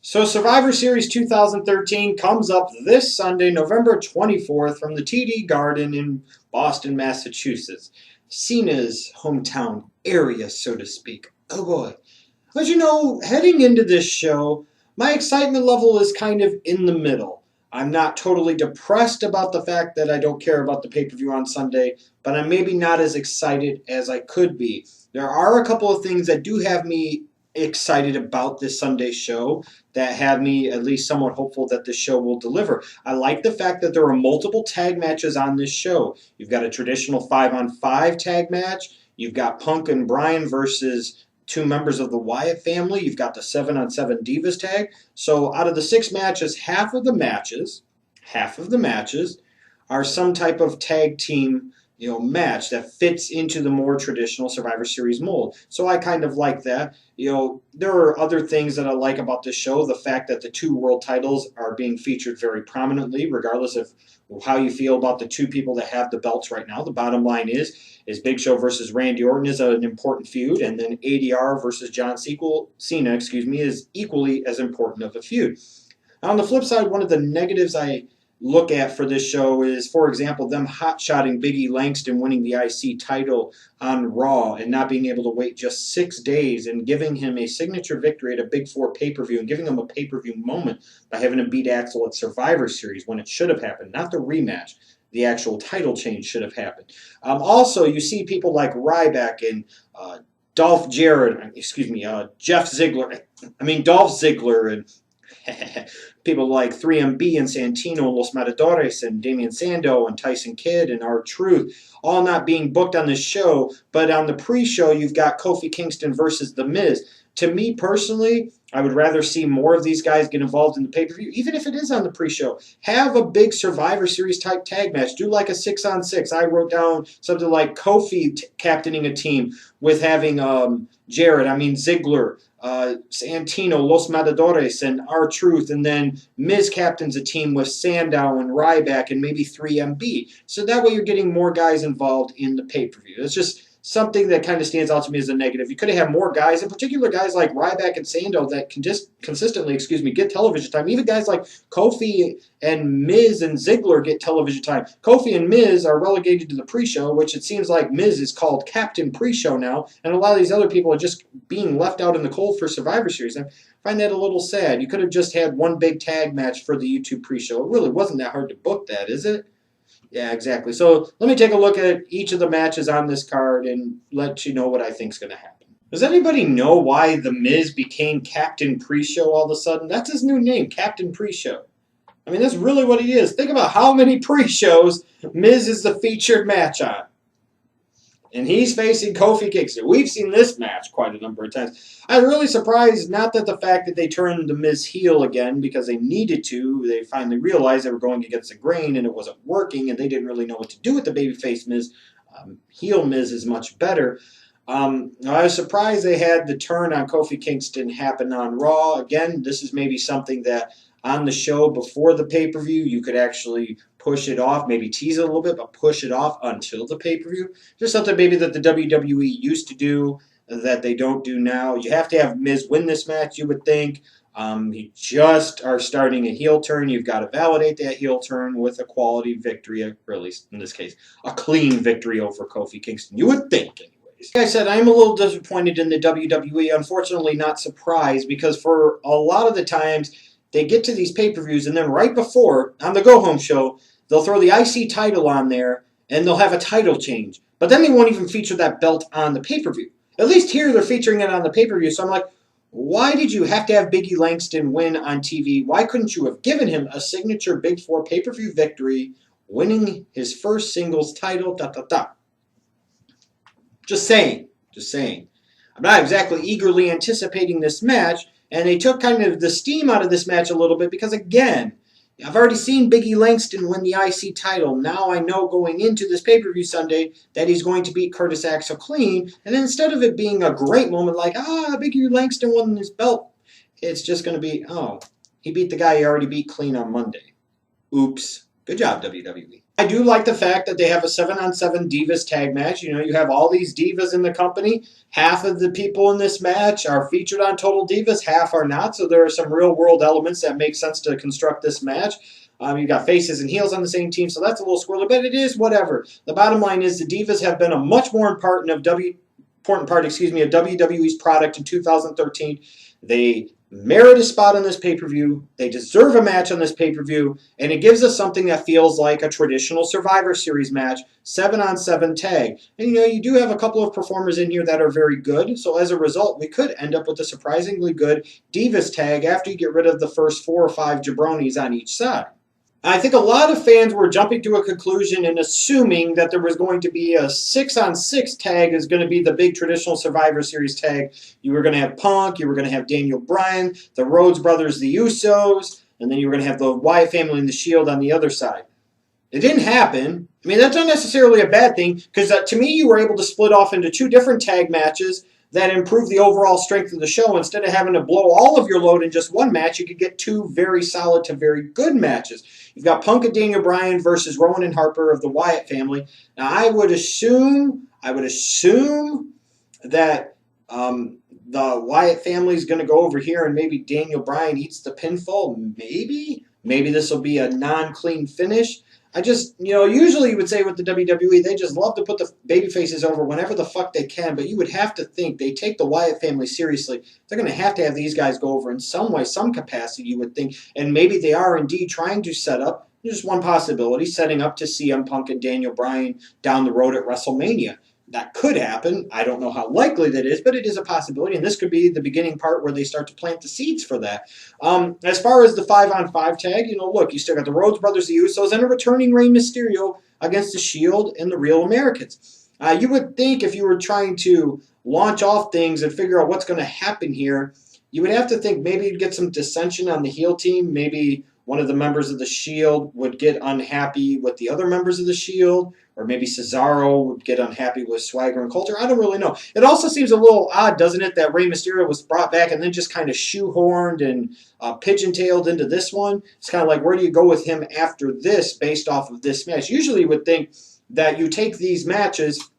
So Survivor Series 2013 comes up this Sunday, November 24th from the TD Garden in Boston, Massachusetts. Cena's hometown area, so to speak. Oh boy. But heading into this show, my excitement level is kind of in the middle. I'm not totally depressed about the fact that I don't care about the pay-per-view on Sunday, but I'm maybe not as excited as I could be. There are a couple of things that do have me excited about this Sunday show that have me at least somewhat hopeful that the show will deliver. I like the fact that there are multiple tag matches on this show. You've got a traditional 5-on-5 tag match. You've got Punk and Bryan versus two members of the Wyatt family. You've got the 7-on-7 Divas tag. So out of the 6 matches, half of the matches are some type of tag team match that fits into the more traditional Survivor Series mold. So I kind of like that. There are other things that I like about this show. The fact that the 2 world titles are being featured very prominently, regardless of how you feel about the 2 people that have the belts right now. The bottom line is Big Show versus Randy Orton is an important feud, and then ADR versus John Cena, is equally as important of a feud. On the flip side, one of the negatives I look at for this show is, for example, them hot-shotting Big E Langston winning the IC title on Raw and not being able to wait just 6 days and giving him a signature victory at a Big 4 pay-per-view and giving him a pay-per-view moment by having him beat Axel at Survivor Series when it should have happened, not the rematch. The actual title change should have happened. Also, you see people like Ryback and Jeff Ziggler. Dolph Ziggler and people like 3MB and Santino, Los Matadores, and Damian Sandow, and Tyson Kidd, and R-Truth, all not being booked on this show, but on the pre-show, you've got Kofi Kingston versus The Miz. To me, personally, I would rather see more of these guys get involved in the pay-per-view, even if it is on the pre-show. Have a big Survivor Series type tag match. Do like a 6-on-6. I wrote down something like Kofi captaining a team with having Ziggler, Santino, Los Matadores, and R-Truth, and then Miz captains a team with Sandow and Ryback and maybe 3MB. So that way you're getting more guys involved in the pay-per-view. It's just something that kind of stands out to me as a negative. You could have had more guys, in particular guys like Ryback and Sandow, that can just consistently, get television time. Even guys like Kofi and Miz and Ziggler get television time. Kofi and Miz are relegated to the pre-show, which it seems like Miz is called Captain Pre-Show now, and a lot of these other people are just being left out in the cold for Survivor Series. I find that a little sad. You could have just had one big tag match for the YouTube pre-show. It really wasn't that hard to book that, is it? Yeah, exactly. So let me take a look at each of the matches on this card and let you know what I think is going to happen. Does anybody know why The Miz became Captain Pre-Show all of a sudden? That's his new name, Captain Pre-Show. That's really what he is. Think about how many pre-shows Miz is the featured match on. And he's facing Kofi Kingston. We've seen this match quite a number of times. I'm really surprised, not that the fact that they turned the Miz heel again because they needed to. They finally realized they were going against the grain and it wasn't working and they didn't really know what to do with the babyface Miz. Heel Miz is much better. I was surprised they had the turn on Kofi Kingston happen on Raw. Again, this is maybe something that on the show before the pay-per-view, you could actually push it off, maybe tease it a little bit, but push it off until the pay-per-view. Just something maybe that the WWE used to do that they don't do now. You have to have Miz win this match, you would think. You just are starting a heel turn. You've got to validate that heel turn with a quality victory, or at least in this case, a clean victory over Kofi Kingston. You would think, anyways. Like I said, I'm a little disappointed in the WWE. Unfortunately, not surprised, because for a lot of the times, they get to these pay-per-views, and then right before, on the go-home show, they'll throw the IC title on there, and they'll have a title change. But then they won't even feature that belt on the pay-per-view. At least here, they're featuring it on the pay-per-view. So I'm like, why did you have to have Big E Langston win on TV? Why couldn't you have given him a signature Big 4 pay-per-view victory, winning his first singles title, Just saying. I'm not exactly eagerly anticipating this match, and they took kind of the steam out of this match a little bit because, again, I've already seen Big E Langston win the IC title. Now I know going into this pay-per-view Sunday that he's going to beat Curtis Axel clean. And instead of it being a great moment like, Big E Langston won his belt, it's just going to be, he beat the guy he already beat clean on Monday. Oops. Good job, WWE. I do like the fact that they have a 7-on-7 Divas tag match. You know, you have all these divas in the company. Half of the people in this match are featured on Total Divas, half are not. So there are some real world elements that make sense to construct this match. You got faces and heels on the same team, so that's a little squirrely, but it is whatever. The bottom line is the Divas have been a much more important part of WWE's product in 2013. They merit a spot on this pay-per-view. They deserve a match on this pay-per-view, and it gives us something that feels like a traditional Survivor Series match, 7-on-7 tag. And you do have a couple of performers in here that are very good, so as a result, we could end up with a surprisingly good Divas tag after you get rid of the first 4 or 5 jabronis on each side. I think a lot of fans were jumping to a conclusion and assuming that there was going to be a 6-on-6 tag is going to be the big traditional Survivor Series tag. You were going to have Punk, you were going to have Daniel Bryan, the Rhodes brothers, the Usos, and then you were going to have the Wyatt family and the Shield on the other side. It didn't happen. I mean, that's not necessarily a bad thing because to me you were able to split off into 2 different tag matches that improve the overall strength of the show. Instead of having to blow all of your load in just one match, you could get 2 very solid to very good matches. You've got Punk and Daniel Bryan versus Rowan and Harper of the Wyatt family. Now, I would assume that the Wyatt family is going to go over here and maybe Daniel Bryan eats the pinfall. Maybe this will be a non-clean finish. Usually you would say with the WWE, they just love to put the babyfaces over whenever the fuck they can, but you would have to think they take the Wyatt family seriously. They're going to have these guys go over in some way, some capacity, you would think, and maybe they are indeed trying to set up, just one possibility, setting up to CM Punk and Daniel Bryan down the road at WrestleMania. That could happen. I don't know how likely that is, but it is a possibility, and this could be the beginning part where they start to plant the seeds for that. As far as the 5-on-5 tag, look, you still got the Rhodes brothers, the Usos, and a returning Rey Mysterio against the Shield and the Real Americans. You would think if you were trying to launch off things and figure out what's going to happen here, you would have to think maybe you'd get some dissension on the heel team. Maybe one of the members of the Shield would get unhappy with the other members of the Shield, or maybe Cesaro would get unhappy with Swagger and Coulter. I don't really know. It also seems a little odd, doesn't it, that Rey Mysterio was brought back and then just kind of shoehorned and pigeon-tailed into this one. It's kind of like, where do you go with him after this based off of this match? Usually you would think that you take these matches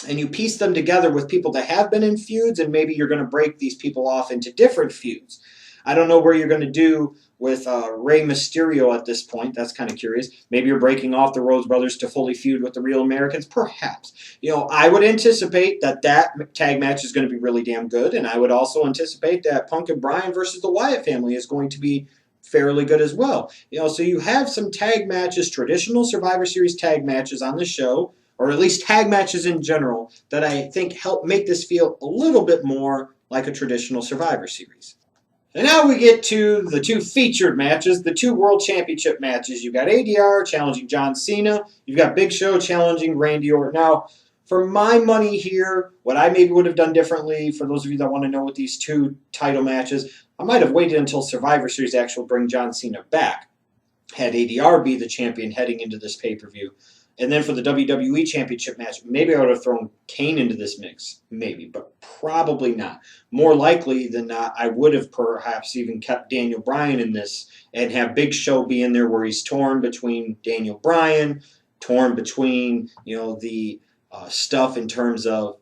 and you piece them together with people that have been in feuds, and maybe you're going to break these people off into different feuds. I don't know where you're going to do with Rey Mysterio at this point. That's kind of curious. Maybe you're breaking off the Rhodes brothers to fully feud with the Real Americans. Perhaps. I would anticipate that tag match is going to be really damn good, and I would also anticipate that Punk and Bryan versus the Wyatt family is going to be fairly good as well. So you have some tag matches, traditional Survivor Series tag matches on the show, or at least tag matches in general, that I think help make this feel a little bit more like a traditional Survivor Series. And now we get to the 2 featured matches, the 2 World Championship matches. You've got ADR challenging John Cena. You've got Big Show challenging Randy Orton. Now, for my money here, what I maybe would have done differently, for those of you that want to know what these 2 title matches, I might have waited until Survivor Series actually bring John Cena back. Had ADR be the champion heading into this pay-per-view. And then for the WWE Championship match, maybe I would have thrown Kane into this mix. Maybe, but probably not. More likely than not, I would have perhaps even kept Daniel Bryan in this and have Big Show be in there where he's torn between Daniel Bryan, torn between, the stuff in terms of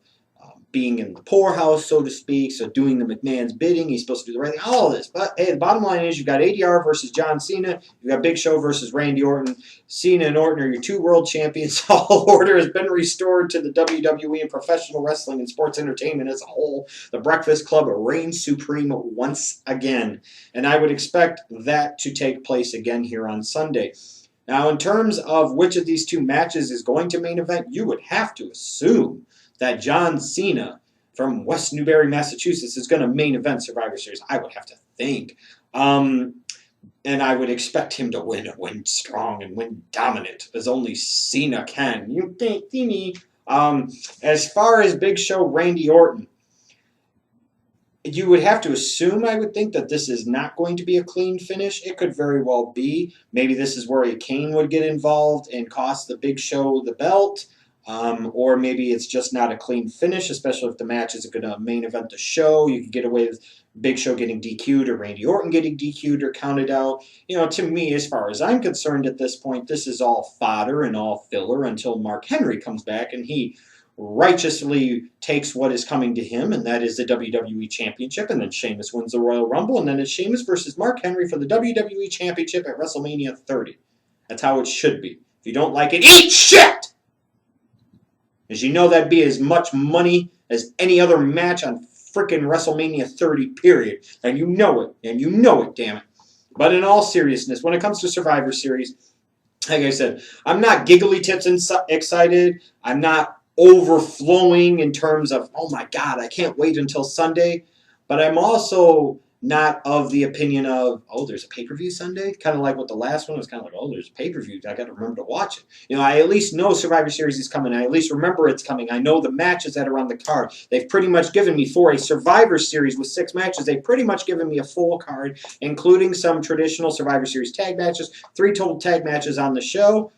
being in the poorhouse, so to speak, so doing the McMahon's bidding. He's supposed to do the right thing, all of this. But, hey, the bottom line is you've got ADR versus John Cena. You've got Big Show versus Randy Orton. Cena and Orton are your 2 world champions. All order has been restored to the WWE and professional wrestling and sports entertainment as a whole. The Breakfast Club reigns supreme once again. And I would expect that to take place again here on Sunday. Now, in terms of which of these 2 matches is going to main event, you would have to assume that John Cena from West Newbury, Massachusetts is going to main event Survivor Series. I would have to think. And I would expect him to win strong and win dominant, as only Cena can. You think, Timmy. As far as Big Show, Randy Orton, you would have to assume, I would think, that this is not going to be a clean finish. It could very well be. Maybe this is where a Kane would get involved and cost the Big Show the belt. Or maybe it's just not a clean finish, especially if the match isn't going to main event the show. You could get away with Big Show getting DQ'd or Randy Orton getting DQ'd or counted out. To me, as far as I'm concerned at this point, this is all fodder and all filler until Mark Henry comes back and he righteously takes what is coming to him, and that is the WWE Championship, and then Sheamus wins the Royal Rumble, and then it's Sheamus versus Mark Henry for the WWE Championship at WrestleMania 30. That's how it should be. If you don't like it, eat shit! As you know, that'd be as much money as any other match on frickin' WrestleMania 30, period. And you know it. And you know it, damn it. But in all seriousness, when it comes to Survivor Series, like I said, I'm not giggly tits excited. I'm not overflowing in terms of, oh my God, I can't wait until Sunday. But I'm also not of the opinion of, oh, there's a pay-per-view Sunday? Kind of like with the last one. It was kind of like, oh, there's a pay-per-view. I got to remember to watch it. I at least know Survivor Series is coming. I at least remember it's coming. I know the matches that are on the card. They've pretty much given me, for a Survivor Series with 6 matches, they've pretty much given me a full card, including some traditional Survivor Series tag matches, 3 total tag matches on the show.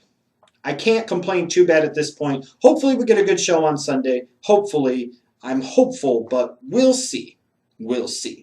I can't complain too bad at this point. Hopefully we get a good show on Sunday. Hopefully. I'm hopeful, but we'll see. We'll see.